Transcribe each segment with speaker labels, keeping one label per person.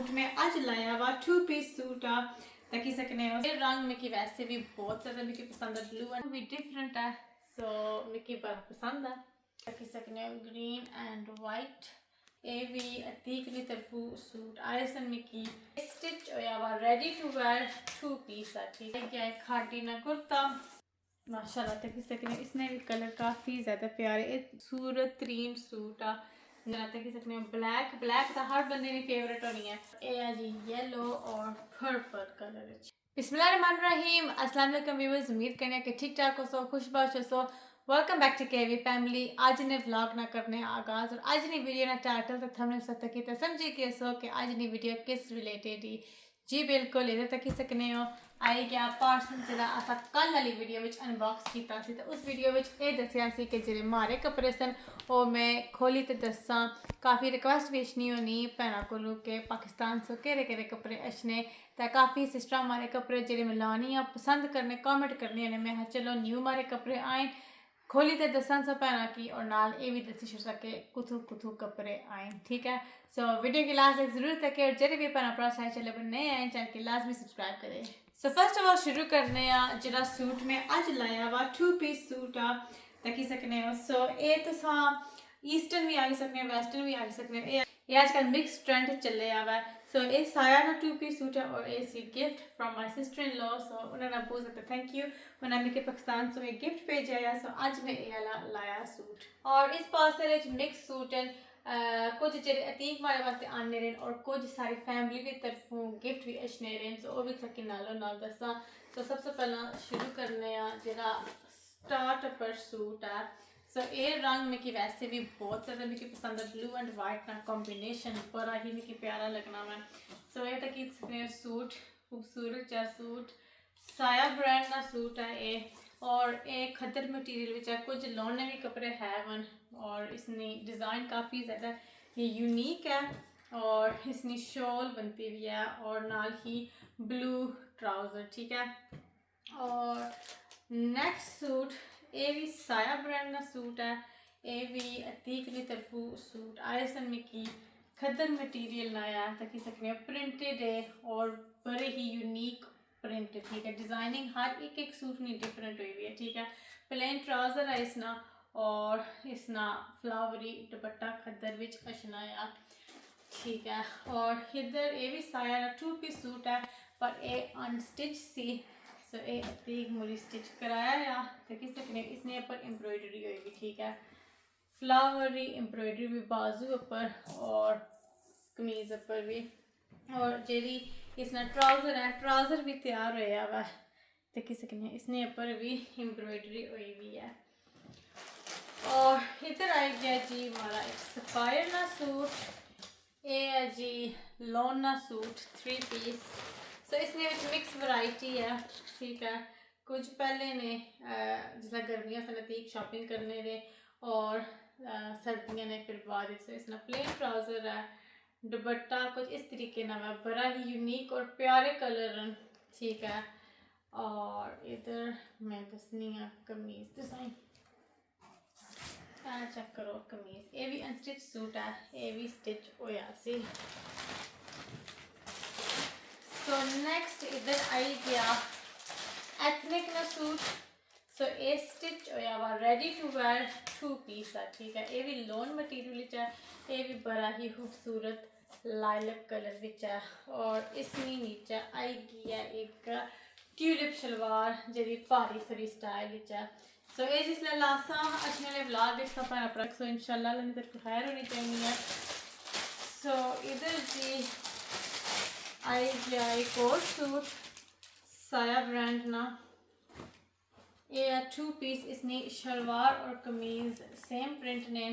Speaker 1: Suit में अज लाया वा 2 पीस सूट आ तकी सकने हो। रंग मिकी वैसे भी बहुत ज़्यादा मिकी पसंद है, ब्लू एंड भी डिफरेंट है, सो मिकी बड़ा पसंद है। तकी सकने हो ग्रीन एंड वाइट ए भी अतीक दी तरफू सूट आए सन मिकी स्टिच होया वा रेडी टू वेयर 2 पीस है। ठीक है, खाटी ना कुर्ता माशाल्लाह तक सकने इसने भी कलर काफ़ी ज़्यादा प्यारे सूरत तरीन सूट आ तक सकने ब्लैक ब्लैक तो हर बंदे की फेवरेट होनी है। ये जी येलो और पर्पल कलर। बिस्मिल्लाहिर्रहमानिर्रहीम, अस्सलाम वालेकुम व्यूअर्स, उम्मीद करने कि ठीक ठाक हो सो खुशबाश हो सो। Welcome back to KV family. आज ने व्लॉग ना करने आगाज और आज ने वीडियो ना टाइटल तक थंबनेल सब तक तो समझी के सो कि आज ने वीडियो किस रिलेटेड ही जी बिल्कुल इधर तक ही सकने हो आई गया पार्सल जरा असा कल वाली वीडियो विच अनबॉक्स किया सी। तो उस वीडियो विच ये दसिया सी कि जेरे मारे कपड़े सन वो मैं खोली तो दसा। काफ़ी रिक्वेस्ट भी अच्छनी होनी भैनों को के पाकिस्तान सो केरे केरे कपड़े अच्छने तो काफ़ी सिस्टर मारे कपड़े जेरे मैं लानी पसंद करने कमेंट करने ने मैं चलो न्यू मारे कपड़े आए खोली तो दसन सो भैनों की और नाल ये भी दसी छोड़ सके कुथू कुथू कपड़े आए। ठीक है, सो वीडियो की लास्ट तक जरूर तक और जेरे भी भैन भरा सारे चले नए आए चैनल की लाजमी सब्सक्राइब करें। सो फर्स्ट ऑफ ऑल शुरू करने जरा सूट में अज लाया वा 2 पीस सूट आ तकी सकने हो। सो ये तुसा ईस्टर्न भी आई सकने वेस्टर्न भी आई सकने ये आजकल मिक्स ट्रेंड चले आवा है। सो ये साया ना 2 पीस सूट है और ये सी gift from my sister in law. So उन्होंने बहुत ज़्यादा थैंक यू, उन्होंने मेरे पाकिस्तान से एक गिफ्ट भेजा है। सो आज मैं ये लाया सूट और इस पार्सल मिक्स सूट है कुछ जेरे अतीक वाले वास्ते आने रहे और कुछ सारी फैमिली की तरफों गिफ्ट भी अच्छने रहे। सो वो भी थकी नालो नाल दसा। तो सबसे पहला शुरू करने जरा स्टार्ट पर सूट है। सो ये रंग मिकी वैसे भी बहुत ज़्यादा मिकी पसंद है, ब्लू एंड वाइट ना कॉम्बिनेशन बड़ा ही मिकी प्यारा लगना मैं। सो ये तक सकने सूट खूबसूरत चा सूट साया ब्रांड का सूट है ये और ये खद्दर मटीरियल विच है। कुछ लौने भी कपड़े है वन और इसने डिज़ाइन काफ़ी ज़्यादा ये यूनिक है और इसने शॉल बनती हुई है और नाल ही ब्लू ट्राउज़र। ठीक है, और नेक्स्ट सूट ये भी साया ब्रांड का सूट है। ये भी अतीक दी तरफू सूट आए सन मिकी खद्दर मटीरियल लाया तकी सकने प्रिंटेड है और बड़े ही यूनिक प्रिंट। ठीक है, डिज़ाइनिंग हर एक सूट में डिफरेंट हुई हुई है। ठीक है, प्लेन ट्राउज़र है इसना और इसना फ्लावरी दुपट्टा खद्दर विच अशनाया। ठीक है, और इधर ये भी साया 2 पीस सूट है पर ये अनस्टिच सी। सो ये अतीक मुरी स्टिच कराया या तकी सकने इसने पर एम्ब्रॉयडरी हुई। ठीक है, फ्लावरी एम्ब्रॉयडरी भी बाजू पर और कमीज पर भी और जेरी इसना ट्राउज़र है ट्राउज़र भी तैयार होया हुआ तकी सकने इसने पर भी एम्ब्रॉयडरी हुई हुई है। और इधर आई गया जी हमारा एक सफायर ना सूट ये है जी लॉन ना सूट 3 पीस। सो इसने मिक्स वैरायटी है। ठीक है, कुछ पहले ने जिसला गर्मियाँ सन अतीक शॉपिंग करने दे और सर्दियाँ ने फिर बाद इसना प्लेन ट्राउज़र है दुपट्टा कुछ इस तरीके ना है बड़ा ही यूनिक और प्यारे कलर। ठीक है, और इधर मैं दसनी है कमीज डिज़ाइन चेक करो कमीज ये भी अनस्टिच सूट है ये भी स्टिच होया सी। सो नेक्स्ट इधर आई गया एथनिक ना सूट। सो ये स्टिच होया वा रेडी टू वेयर 2 पीस है। ठीक है, ये भी लॉन मटीरियल है ये भी बड़ा ही खूबसूरत लाइलक कलर विच है और इसमें नीचे आई गया एक ट्यूलिप शलवार जी भारी फ्री स्टाइल है। सो ये जिसले लासा अच्छे वाले ब्लाग इसका भैन भरा सो इंशाल्लाह अल्लाह की तरफ खैर होनी चाहिए है। सो इधर जी आई गया एक और सूट साया ब्रांड ना ये 2 पीस इसने शलवार और कमीज सेम प्रिंट ने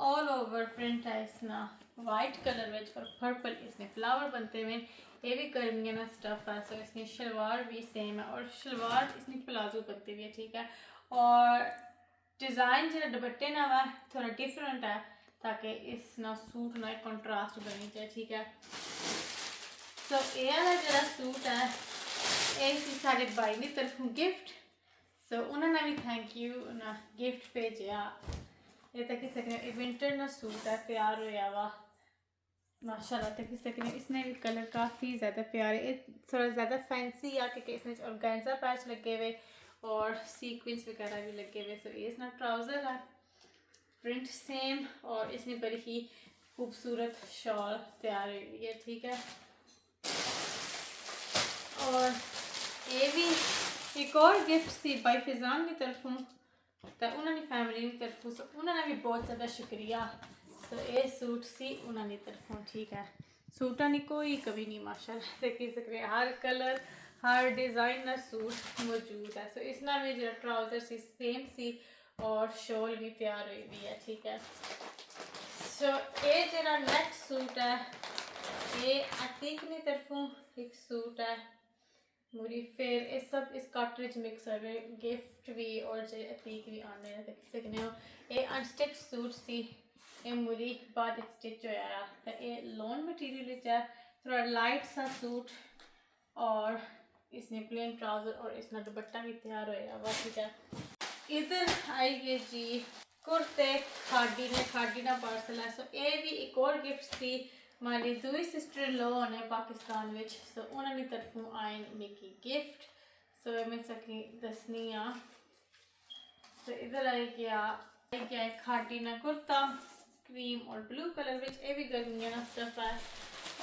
Speaker 1: ऑल ओवर प्रिंट है इसना वाइट कलर में और पर्पल इसमें फ्लावर बनते हुए ये भी गर्मियों ना स्टफ है। सो इसकी शलवार भी सेम है और शलवार इसमें प्लाजो बनती हुई है। ठीक है, और डिज़ाइन जो दुपट्टे ना वह थोड़ा डिफरेंट है ताकि इस ना सूट ना कंट्रास्ट बनी जाए। ठीक है, सो ये जरा सूट है ये साढ़े भाई की तरफों गिफ्ट। सो उन्होंने भी थैंक यू ना गिफ्ट भेजा ये तक सकने विंटर ना सूट है तैयार होया वा माशाल्लाह तक इस तक इसने भी कलर काफ़ी ज़्यादा प्यारे, थोड़ा ज़्यादा फैंसी या कि इसमें ऑर्गेन्जा पैच लगे हुए और सीक्वेंस वगैरह भी लगे हुए। सो ये इसना ट्राउज़र है, प्रिंट सेम, और इसमें बड़ी ही खूबसूरत शॉल तैयार हुई है, ठीक है। और ये भी एक और गिफ्ट सी बाई फिजान की तरफों, तो उन्होंने फैमिली की तरफों, सो उन्होंने भी बहुत ज़्यादा शुक्रिया। तो ये सूट सी उन्होंने तरफों, ठीक है। सूटा नहीं कोई कभी नहीं माशाल्लाह देखी सकते, हर कलर हर डिज़ाइनर सूट मौजूद है। सो इसना भी जो ट्राउज़र सी सेम सी और शॉल भी तैयार हुई हुई है, ठीक है। सो ये जो नेक्स्ट सूट है, ये अतीक की तरफों एक सूट है मुरी, फिर ये सब इस काटरेज मिक्स है, गिफ्ट भी और जो अतीक भी आने देख सकते हो। ये अनस्टिच सूट सी, ये मुरी बाद स्टिच होया, तो ये लॉन मटीरियल है, थोड़ा लाइट सा सूट, और इसने प्लेन ट्राउज़र और इसमें दुपट्टा भी तैयार होया हुआ, ठीक है। इधर आइए जी कुर्ते खाडी ना पार्सल है। सो ये भी एक और गिफ्ट थी मारी दूई सिस्टर लो ने पाकिस्तान विच, सो उन्होंने तरफों आए मिकी गिफ्ट। सो मैं सकी दसनी आ। तो इधर आई गया खाडी ना कुर्ता क्रीम और ब्लू कलर विच, ये भी गर्मियों का स्टफ है,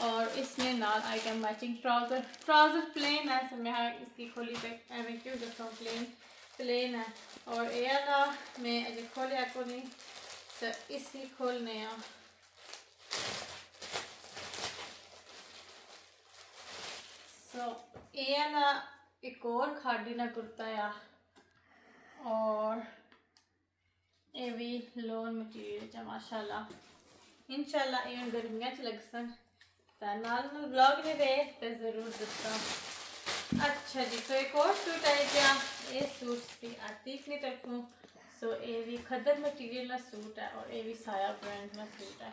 Speaker 1: और इसमें नाल आई गया मैचिंग ट्राउज़र प्लेन है। सो मैं इसकी खोली तक एवं क्यों दसा प्लेन है, और ये वाला मैं अजे खोलिया को नहीं, तो इसी खोलने आ। सो ये वाला एक और खाडी ना कुर्ता है, और ये भी लोन मटीरियल है माशाल्लाह। इंशाल्लाह ये गर्मियां च लगसन, तो नाल ब्लॉग ने दे तो ज़रूर दसा। अच्छा जी, तो एक और सूट आई गया, ये सूट सी अतीक की तरफों। सो ये भी खदर मटीरियल का सूट है, और ये भी साया ब्रांड का सूट है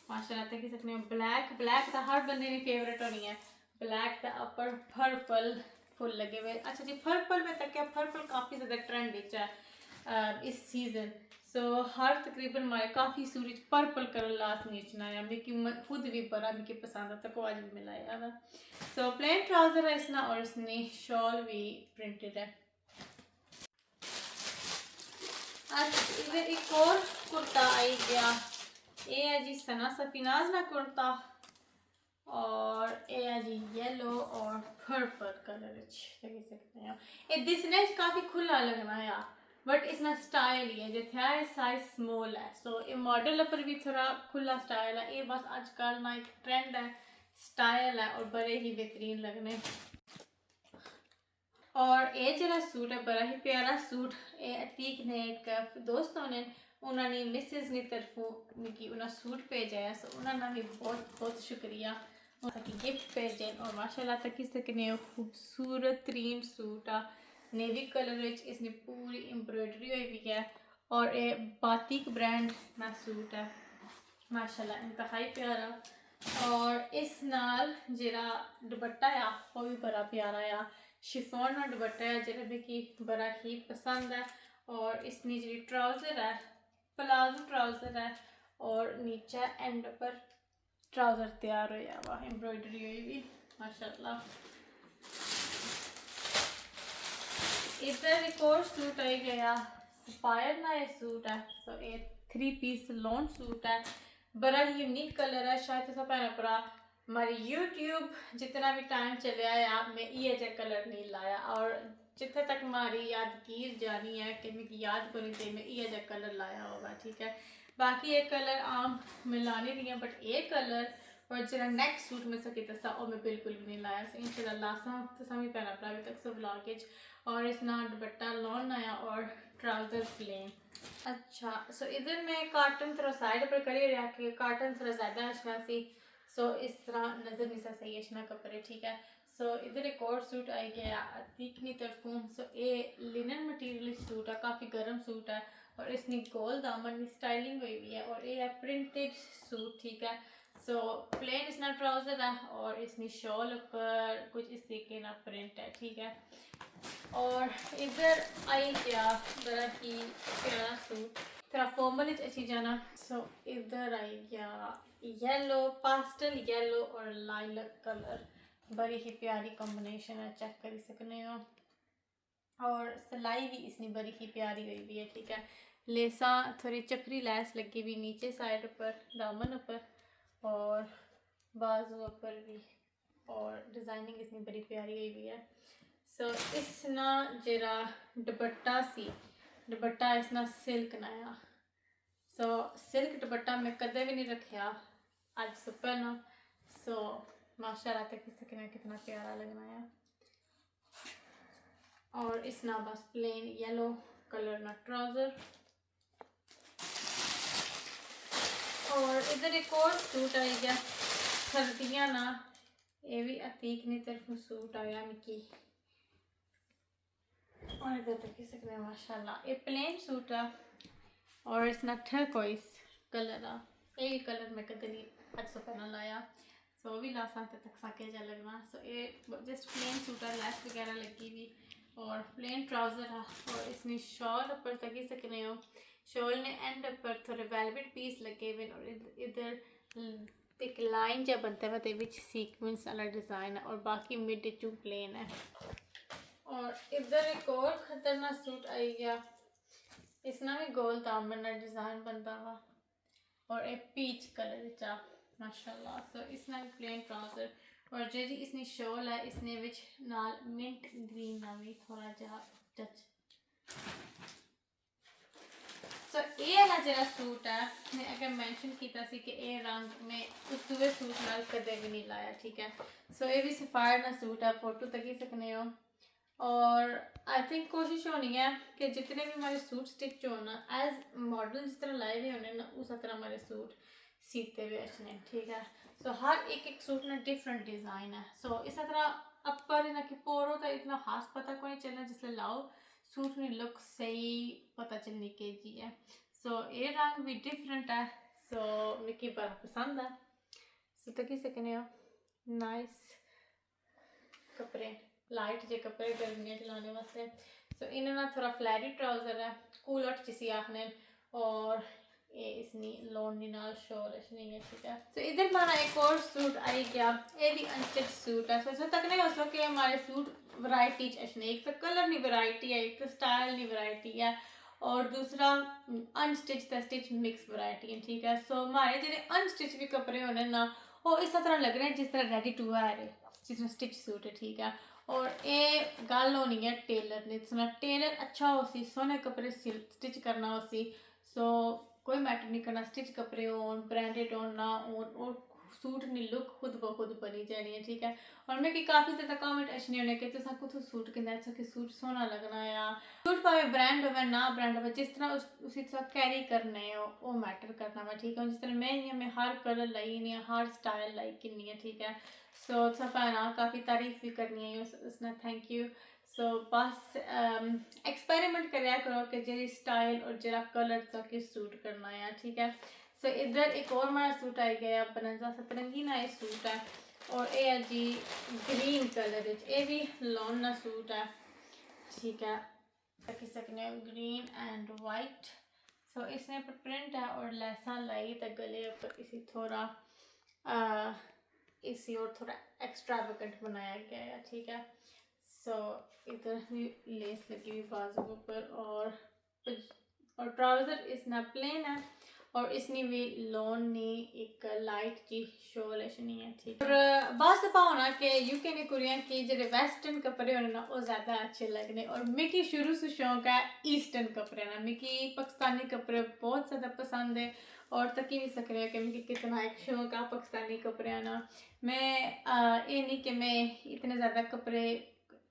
Speaker 1: माशाल्लाह। तक सकने ब्लैक तो हर बंदे की फेवरेट होनी है, ब्लैक का अपर पर्पल फुल लगे हुए। अच्छा जी, पर्पल में तक क्या पर्पल काफ़ी ज़्यादा ट्रेंड है इस सीज़न। सो हर तकरीबन मारे काफ़ी सूट पर्पल कलर लास्ट नीचना है, मिकी खुद भी बड़ा मिकी पसंद आता को आज भी मिलाया था। सो प्लेन ट्राउज़र है इसना, और इसने शॉल भी प्रिंटेड है। अच्छा इधर एक और कुर्ता आई गया, ये है जी सना सफीनाज ना कुर्ता, और ये है जी येलो और पर्पल कलर देख सकते हो। ये दिसने काफ़ी खुला लगना है, बट इसमें स्टाइल ही है जो है साइज स्मॉल है। सो ये मॉडल पर भी थोड़ा खुला स्टाइल है, ये बस आजकल ना एक ट्रेंड है, स्टाइल है, और बड़े ही बेहतरीन लगने। और ये जरा सूट है बड़ा ही प्यारा सूट, ये अतीक ने एक दोस्तों ने उन्होंने मिसेज की तरफों मिकी उन्हें सूट भेजा है। सो उन्होंने भी बहुत बहुत शुक्रिया कि गिफ्ट भेजे, और माशाल्लाह तक इस सकने खूबसूरत तरीन सूट आ नेवी कलर इसने पूरी एम्ब्रॉयडरी हुई हुई है, और ये बातिक ब्रांड का सूट है माशाल्लाह इंतहाई प्यारा। और इस नाल जरा दुपट्टा आ वो भी बड़ा प्यारा आ, शिफॉन का दुपट्टा है जरा भी कि बड़ा ही पसंद है। और इसकी जी ट्राउज़र है प्लाजो ट्राउज़र है, और नीचे एंड पर ट्राउज़र तैयार होया हुआ एम्ब्रॉयडरी हुई भी माशाल्लाह। इधर एक और सूट आई गया सफायर ना ये सूट है। तो ये 3 पीस लॉन सूट है, बड़ा ही यूनिक कलर है। शायद तो भैन भरा हमारी यूट्यूब जितना भी टाइम चले आया मैं ये जो कलर नहीं लाया, और जिथे तक हमारी यादगीर जानी है कि मैं याद बनी थी मैं ये जो कलर लाया होगा, ठीक है। बाकी ये कलर आम मैं लाने नहीं है, बट ये कलर और जो नेक्स्ट सूट में सके दसा और मैं बिल्कुल भी नहीं लाया। इंशाल्लाह लासा तो सभी भैन भरा अभी तक सब ब्लॉगेज, और इस ना दुपट्टा लॉन आया और ट्राउज़र प्लेन। अच्छा सो इधर मैं कार्टन थोड़ा साइड पर करी रहा कि कार्टन थोड़ा ज़्यादा अच्छा सी, सो इस तरह नज़र नहीं सा सही अच्छना कपड़े, ठीक है। सो इधर एक और सूट आई गया अतीक की तरफों। सो ये लिनन मटीरियल सूट है, काफ़ी गर्म सूट है, और इसने गोल दामन की स्टाइलिंग हुई हुई है, और ये है प्रिंटेड सूट, ठीक है। सो प्लेन इसना ट्राउज़र है, और इसने शॉल पर कुछ इस तरीके ना प्रिंट है, ठीक है। और इधर आई गया बड़ा ही प्यारा सूट थोड़ा फॉर्मल अच्छी जाना। सो इधर आई गया येलो, पास्टल येलो और लाइलक कलर बड़ी ही प्यारी कॉम्बिनेशन है, चेक कर सकते हो। और सिलाई भी इसकी बड़ी ही प्यारी हुई भी है, ठीक है। लेसा थोड़ी चपरी लैस लगी हुई नीचे साइड पर, दामन ऊपर और बाजू पर भी, और डिज़ाइनिंग इसकी बड़ी प्यारी हुई भी है। सो इसना जरा दुपट्टा सी, दुपट्टा इसना सिल्क नया। सो सिल्क दुपट्टा मैं कदे भी नहीं रखा आज से पहना। सो माशाल्लाह तक कितना प्यारा लगना है। और इसना बस प्लेन येलो कलर ना ट्राउज़र। और इधर एक और सूट आई गया सर्दियाँ ना, ये भी अतीक की तरफ सूट आया मिकी। और इधर देख सकते हैं माशाल्लाह ये प्लेन सूट है और इसना टर्कोइस कलर आ, ये भी कलर मैं कदे नहीं आज से पहना लाया। सो भी ला सकते तक सके जा लगना। सो ये जस्ट प्लेन सूट है, लैस वगैरह लगी हुई और प्लेन ट्राउज़र है। और इसमें शॉल ऊपर तक ही सकने हो, शॉल ने एंड पर थोड़े वेलवेट पीस लगे हुए और इधर एक लाइन जब बनता है तो विच सीक्वेंस वाला डिज़ाइन है और बाकी मिड टू प्लेन है। और इधर एक और खतरनाक सूट आई गया, इसना भी गोल दामन डिज़ाइन बनता हुआ और एक पीच कलर चा माशाल्लाह। सो इसना भी प्लेन ट्राउज़र और जी इसनी शॉल है, इसने विच नाल मिंट ग्रीन ना भी थोड़ा जा टच। सो ये वाला जरा सूट है मैं अगर मेंशन किया सी कि ये रंग में उस दूसरे सूट नाल कदे भी नहीं लाया, ठीक है। सो ये भी सफायर ना सूट है, फोटो तक ही सकने हो। और आई थिंक कोशिश होनी है कि जितने भी हमारे सूट स्टिच हो ना एज मॉडल जिस तरह लाए हुए होने ना उस तरह हमारे सूट सीते हुए अच्छे, ठीक है। सो हर एक सूट ना डिफरेंट डिज़ाइन है। सो इस तरह अपर ना कि पोरो तो इतना खास पता कोई चलना जिसले लाओ सूट की लुक सही पता चलनी के जी है। सो ये रंग भी डिफरेंट है। सो मिकी बड़ा पसंद है। सो तकी सकने हो नाइस कपड़े, लाइट जे कपड़े गर्मियाँ चलाने वास्ते। सो इन्हें ना थोड़ा फ्लैरी ट्राउज़र है, कूलट जिसी आखने, और ये इसनी लोनी नाल शॉल नहीं है, ठीक है। तो इधर हमारा एक और सूट आई गया, ये भी अनस्टिच सूट है। सो तक नहीं हो सके हमारे सूट वैरायटी अच्छे, एक तो कलर नहीं वैरायटी है, एक तो स्टाइल नहीं वैरायटी है और दूसरा अनस्टिच तो स्टिच मिक्स वैरायटी है, ठीक है। सो हमारे जो अनस्टिच भी कपड़े होने ना वो इस तरह लग रहे हैं जिस तरह रेडी टू वेयर है, जिसमें स्टिच सूट है, ठीक है। और ये गल होनी है टेलर ने, सुना टेलर अच्छा हो सी सोने कपड़े स्टिच करना हो सी। सो कोई मैटर नहीं करना स्टिच कपड़े हो ब्रांडेड हो ना हो, और सूट की लुक खुद ब खुद बनी जानी है, ठीक है। और मैं कि काफ़ी ज़्यादा कमेंट अच्छे होने कि तुसा कुछ सूट कि सूट सोना लगना या सूट भावे ब्रांड हो ना ब्रांड हो, जिस तरह उसी तरह कैरी करने हो वो मैटर करना वा, ठीक है। जिस तरह मैं हर कलर लाई नहीं है, हर स्टाइल लाई किन्नी है, ठीक है। सो भैन काफ़ी तारीफ भी करनी है उसने, थैंक यू। सो बस एक्सपेरिमेंट कराया करो कि जी स्टाइल और जरा कलर तक सूट करना है, ठीक है। सो इधर एक और हमारा सूट आई गया बनंजा सतरंगी ना ये सूट है और ये है जी ग्रीन कलर, ये भी लॉन ना सूट है, ठीक है। रखी सकने ग्रीन एंड वाइट। सो इसमें पर प्रिंट है और लैसा लाई तो गले पर इसी थोड़ा इसी और थोड़ा एक्स्ट्रावेगेंट बनाया गया है, ठीक है। सो इधर भी लेस लगी हुई बाजुओं पर और ट्राउज़र इसना प्लेन है और इसनी भी लोन नी एक लाइट जी शॉल नहीं है, ठीक है। और बस दफा होना कि यूके ने कुड़ियाँ की जो वेस्टर्न कपड़े होने ना वो ज़्यादा अच्छे लगने, और मिकी शुरू से शौक है ईस्टर्न कपड़े ना, मिकी पाकिस्तानी कपड़े बहुत ज़्यादा पसंद है और तकी भी सक रहे कि मिकी कितना एक शौक है पाकिस्तानी कपड़े ना। मैं ये नहीं कि मैं इतने ज़्यादा कपड़े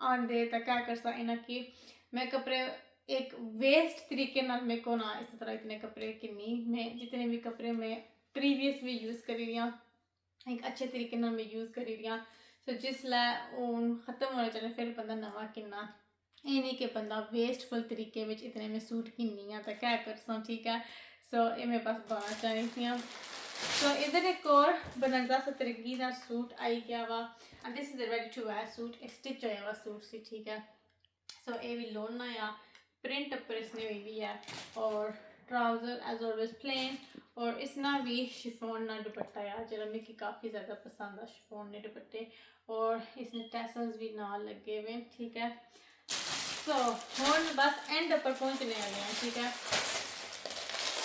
Speaker 1: आंदे तो क्या कर सा इना कि मैं कपड़े एक वेस्ट तरीके नाल मेरे को ना इस तरह इतने कपड़े कि नहीं, मैं जितने भी कपड़े मैं प्रीवियस भी यूज़ करी रही हूँ एक अच्छे तरीके नाल मैं यूज़ करी रही हूँ। सो जिसलै हूँ ख़त्म होने चले फिर बंदा नवा किन्ना, ये नहीं कि बंदा वेस्टफुल तरीके में इतने में सूट किन्नी तो क्या कर सा, ठीक है। सो ये मैं बस बात चाह रही हूँ। सो इधर एक और बनंजा सतरंगी का सूट आई गया वा and this is a ready to wear suit, stitch होया हुआ सूट सी, ठीक है। सो ये भी लोन या प्रिंट पर इसने हुई भी है और ट्राउज़र एज ऑलवेज प्लेन और इसना भी शिफॉन ना दुपट्टा यार जरा मिगी काफ़ी ज़्यादा पसंद है शिफॉन ने दुपट्टे और इसमें टैसल्स भी ना लगे हुए ठीक है। सो हम बस एंड पर पहुंचने वाले हैं ठीक है।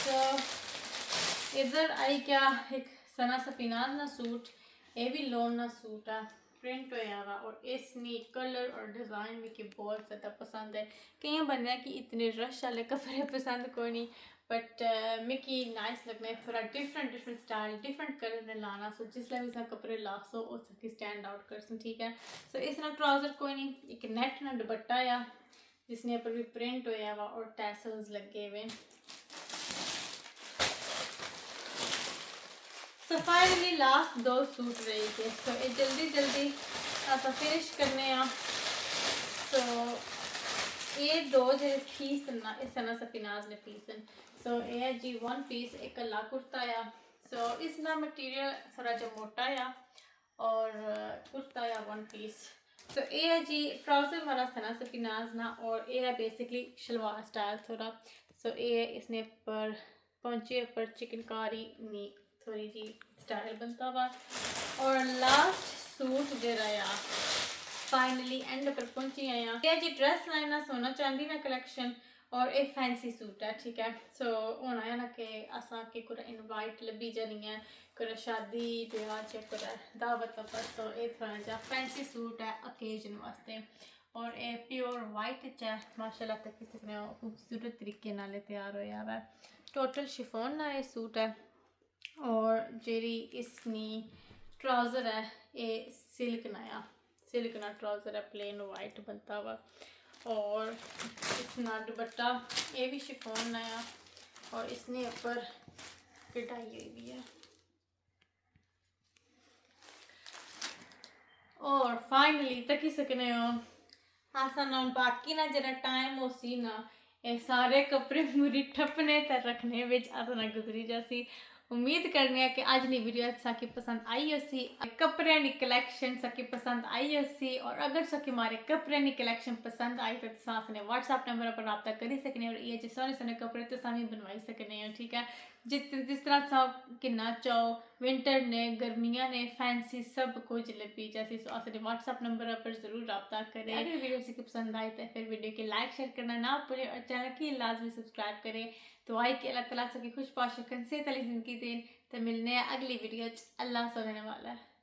Speaker 1: सो इधर आई क्या एक सना सफीनाज ना सूट ये भी लोन ना सूट है प्रिंट होया वा और इसनी कलर और डिज़ाइन भी बहुत ज़्यादा पसंद है। कई बंदे कि इतने रश वाले कपड़े पसंद कोई नहीं बट मिगी नाइस लगने थोड़ा डिफरेंट स्टाइल डिफरेंट कलर ने लाना सो जिसले भी कपड़े ला सो उस स्टैंड आउट कर सन ठीक है। सो इस ना ट्राउज़र कोई नहीं एक नेट ना दुपट्टा या जिसने ऊपर भी प्रिंट होया वा और टैसल्स लगे हुए। सो फाइनली लास्ट दो सूट रही थे तो ये जल्दी ऐसा फिनिश करने आ। तो ये दो जो पीस ना इस तरह सफीनाज ने पीस सो ये जी वन पीस एक अल्लाह कुर्ता या सो इसना मटीरियल थोड़ा जो मोटा या और कुर्ता या वन पीस तो ये है जी ट्राउज़र वाला सना सफीनाज ना और ये है बेसिकली शलवार स्टाइल थोड़ा। सो ये इसने पर पहुंचे पर चिकनकारी नी थोड़ी जी स्टाइल बनता हुआ और लास्ट सूट जो रहा फाइनली एंड पर पहुंची आया ये जी ड्रेस लाइन ना सोना चांदी ना कलेक्शन और एक फैंसी सूट है ठीक है। सो होना है ना कि असा के कुछ इनवाइट लभी जानी है कुछ शादी ब्याह च कुछ दावत पर सो ये थोड़ा जा फैंसी सूट है ओकेजन वास्ते और ये प्योर वाइट च माशाल्लाह तक सकने खूबसूरत तरीके नाल तैयार होया है। टोटल शिफॉन ना ये सूट है और जेरी इसनी ट्राउज़र है ये सिल्क ना ट्राउज़र है प्लेन वाइट बनता हुआ और इसना दुपट्टा ये भी शिफॉन नया और इसने ऊपर कटाई हुई भी है। और फाइनली तकी सकने हो आसा ना बाकी ना जरा टाइम हो सी ना ये सारे कपड़े मुरी ठपने तर रखने विच आसा ना गुजरी जासी। उम्मीद करने हैं कि आज नी वीडियो साकी पसंद आई होसी कपड़े नी कलेक्शन साकी पसंद आई होसी और अगर साकी हमारे कपड़े नी कलेक्शन पसंद आई तो साथ ने व्हाट्सएप नंबर पर रब्ता करी सकने और ये जो सोने कपड़े तो सामी बनवाई सकने हो ठीक है। जिस तरह सा किन्ना चाहो विंटर ने गर्मियां ने फैंसी सब कुछ लभी जैसे असले व्हाट्सएप नंबर पर ज़रूर रब्ता करें। अगर वीडियो से पसंद आई तो फिर वीडियो के लाइक शेयर करना ना भूलें और चैनल की लाजमी सब्सक्राइब करें। तो आई कि अल्लाह ताला सबकी खुश पाश से तली जिंदगी दें तो मिलने अगली वीडियो अल्लाह सुनने वाला है।